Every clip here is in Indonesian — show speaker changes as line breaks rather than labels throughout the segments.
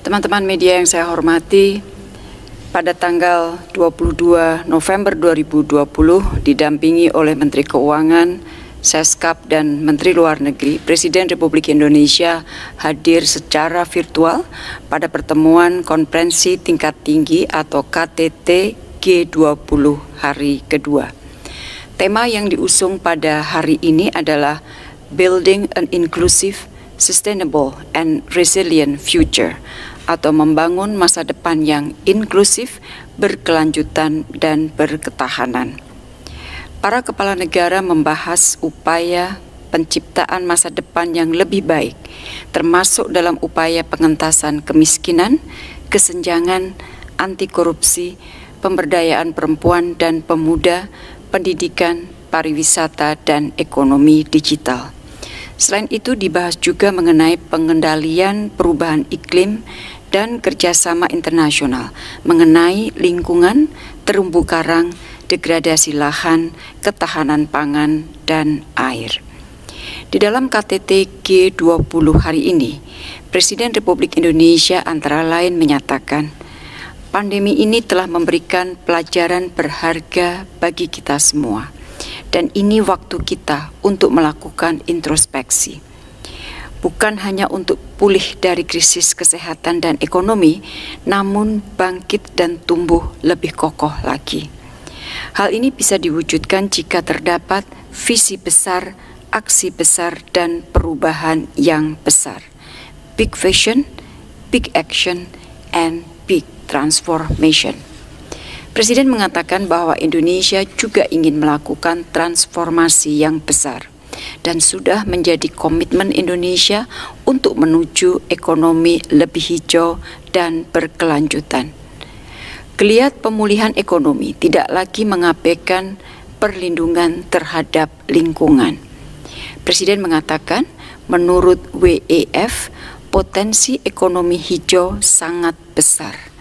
Teman-teman media yang saya hormati, pada tanggal 22 November 2020 didampingi oleh Menteri Keuangan, Seskap dan Menteri Luar Negeri, Presiden Republik Indonesia hadir secara virtual pada pertemuan konferensi tingkat tinggi atau KTT G20 hari kedua. Tema yang diusung pada hari ini adalah Building an Inclusive, Sustainable and Resilient Future, atau membangun masa depan yang inklusif, berkelanjutan, dan berketahanan. Para kepala negara membahas upaya penciptaan masa depan yang lebih baik, termasuk dalam upaya pengentasan kemiskinan, kesenjangan, anti korupsi, pemberdayaan perempuan dan pemuda, pendidikan, pariwisata, dan ekonomi digital. Selain itu dibahas juga mengenai pengendalian perubahan iklim dan kerjasama internasional mengenai lingkungan, terumbu karang, degradasi lahan, ketahanan pangan, dan air. Di dalam KTT G20 hari ini, Presiden Republik Indonesia antara lain menyatakan, pandemi ini telah memberikan pelajaran berharga bagi kita semua, dan ini waktu kita untuk melakukan introspeksi. Bukan hanya untuk pulih dari krisis kesehatan dan ekonomi, namun bangkit dan tumbuh lebih kokoh lagi. Hal ini bisa diwujudkan jika terdapat visi besar, aksi besar, dan perubahan yang besar. Big vision, big action, and big transformation. Presiden mengatakan bahwa Indonesia juga ingin melakukan transformasi yang besar dan sudah menjadi komitmen Indonesia untuk menuju ekonomi lebih hijau dan berkelanjutan. Geliat pemulihan ekonomi tidak lagi mengabaikan perlindungan terhadap lingkungan. Presiden mengatakan, menurut WEF, potensi ekonomi hijau sangat besar.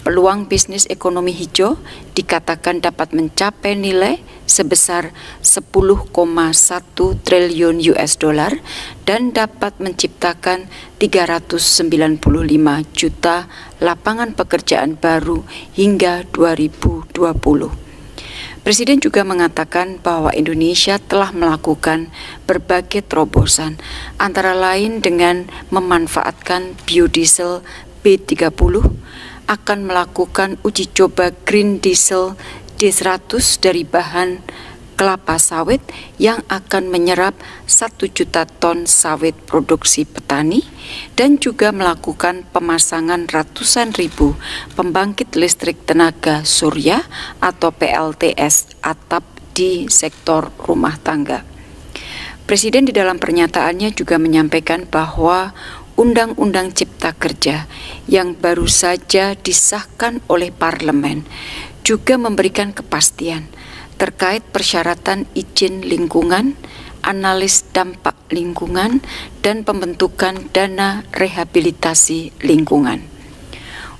Peluang bisnis ekonomi hijau dikatakan dapat mencapai nilai sebesar 10,1 triliun US dollar dan dapat menciptakan 395 juta lapangan pekerjaan baru hingga 2020. Presiden juga mengatakan bahwa Indonesia telah melakukan berbagai terobosan, antara lain dengan memanfaatkan biodiesel B30, akan melakukan uji coba green diesel D100 dari bahan kelapa sawit yang akan menyerap 1 juta ton sawit produksi petani, dan juga melakukan pemasangan ratusan ribu pembangkit listrik tenaga surya atau PLTS atap di sektor rumah tangga. Presiden di dalam pernyataannya juga menyampaikan bahwa Undang-Undang Cipta Kerja yang baru saja disahkan oleh Parlemen juga memberikan kepastian terkait persyaratan izin lingkungan, analis dampak lingkungan, dan pembentukan dana rehabilitasi lingkungan.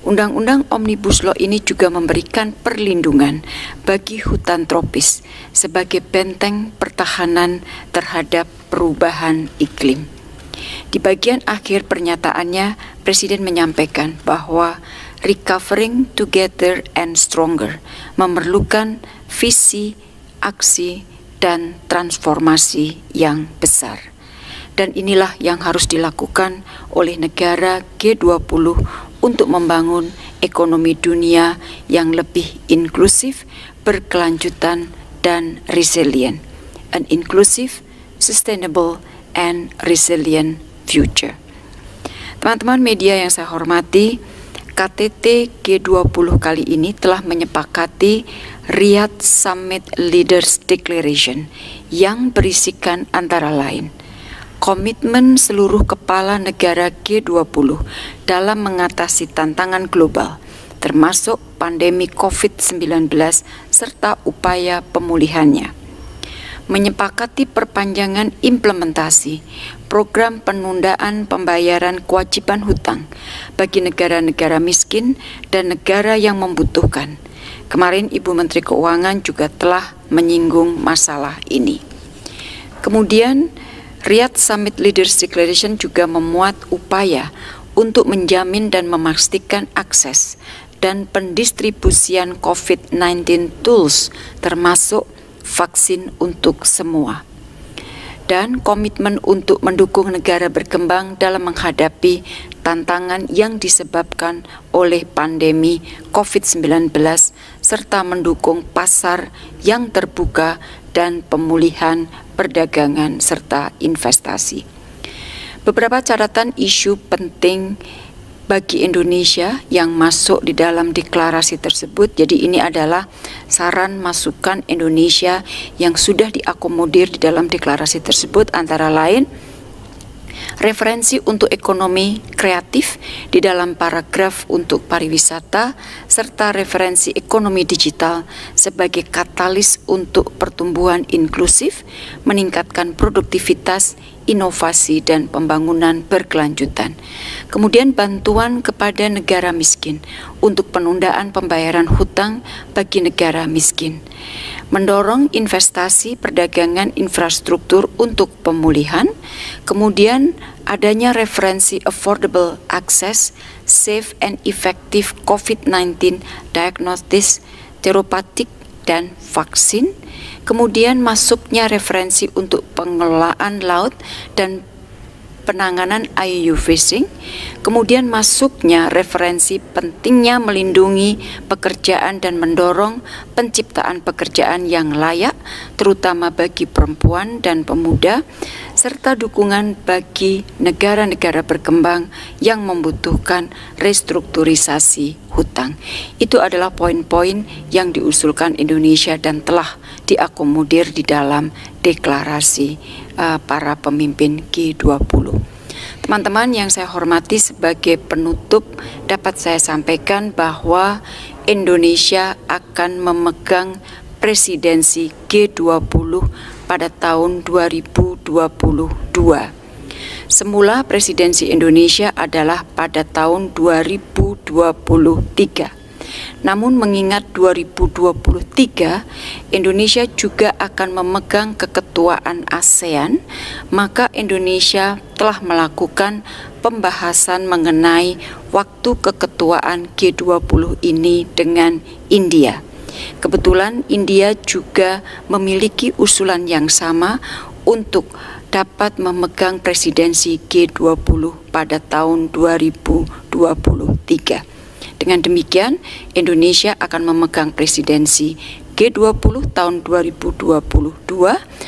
Undang-undang Omnibus Law ini juga memberikan perlindungan bagi hutan tropis sebagai benteng pertahanan terhadap perubahan iklim. Di bagian akhir pernyataannya, Presiden menyampaikan bahwa recovering together and stronger memerlukan visi, aksi, dan transformasi yang besar. Dan inilah yang harus dilakukan oleh negara G20 untuk membangun ekonomi dunia yang lebih inklusif, berkelanjutan, dan resilient. An inclusive, sustainable, and resilient future. Teman-teman media yang saya hormati, KTT G20 kali ini telah menyepakati Riyadh Summit Leaders Declaration yang berisikan antara lain komitmen seluruh kepala negara G20 dalam mengatasi tantangan global, termasuk pandemi COVID-19 serta upaya pemulihannya. Menyepakati perpanjangan implementasi program penundaan pembayaran kewajiban hutang bagi negara-negara miskin dan negara yang membutuhkan. Kemarin Ibu Menteri Keuangan juga telah menyinggung masalah ini. Kemudian Riyadh Summit Leaders Declaration juga memuat upaya untuk menjamin dan memastikan akses dan pendistribusian COVID-19 tools termasuk vaksin untuk semua, dan komitmen untuk mendukung negara berkembang dalam menghadapi tantangan yang disebabkan oleh pandemi COVID-19 serta mendukung pasar yang terbuka dan pemulihan perdagangan serta investasi. Beberapa catatan isu penting bagi Indonesia yang masuk di dalam deklarasi tersebut. Jadi ini adalah saran masukan Indonesia yang sudah diakomodir di dalam deklarasi tersebut, antara lain referensi untuk ekonomi kreatif di dalam paragraf untuk pariwisata, serta referensi ekonomi digital sebagai katalis untuk pertumbuhan inklusif, meningkatkan produktivitas, inovasi, dan pembangunan berkelanjutan. Kemudian bantuan kepada negara miskin untuk penundaan pembayaran hutang bagi negara miskin. Mendorong investasi perdagangan infrastruktur untuk pemulihan, kemudian adanya referensi affordable access, safe and effective COVID-19 diagnosis, therapeutic, dan vaksin, kemudian masuknya referensi untuk pengelolaan laut dan penanganan IUU fishing, kemudian masuknya referensi pentingnya melindungi pekerjaan dan mendorong penciptaan pekerjaan yang layak, terutama bagi perempuan dan pemuda, serta dukungan bagi negara-negara berkembang yang membutuhkan restrukturisasi hutang. Itu adalah poin-poin yang diusulkan Indonesia dan telah diakomodir di dalam deklarasi para pemimpin G20. Teman-teman yang saya hormati, sebagai penutup dapat saya sampaikan bahwa Indonesia akan memegang presidensi G20 pada tahun 2022. Semula presidensi Indonesia adalah pada tahun 2023. Namun mengingat 2023 Indonesia juga akan memegang keketuaan ASEAN, maka Indonesia telah melakukan pembahasan mengenai waktu keketuaan G20 ini dengan India. Kebetulan India juga memiliki usulan yang sama untuk dapat memegang presidensi G20 pada tahun 2023. Dengan demikian, Indonesia akan memegang presidensi G20 tahun 2022,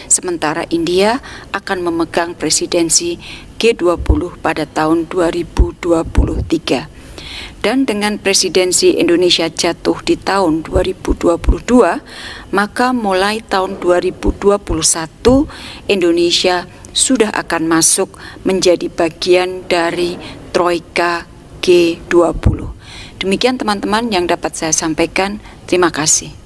sementara India akan memegang presidensi G20 pada tahun 2023. Dan dengan presidensi Indonesia jatuh di tahun 2022, maka mulai tahun 2021 Indonesia sudah akan masuk menjadi bagian dari Troika G20. Demikian teman-teman yang dapat saya sampaikan. Terima kasih.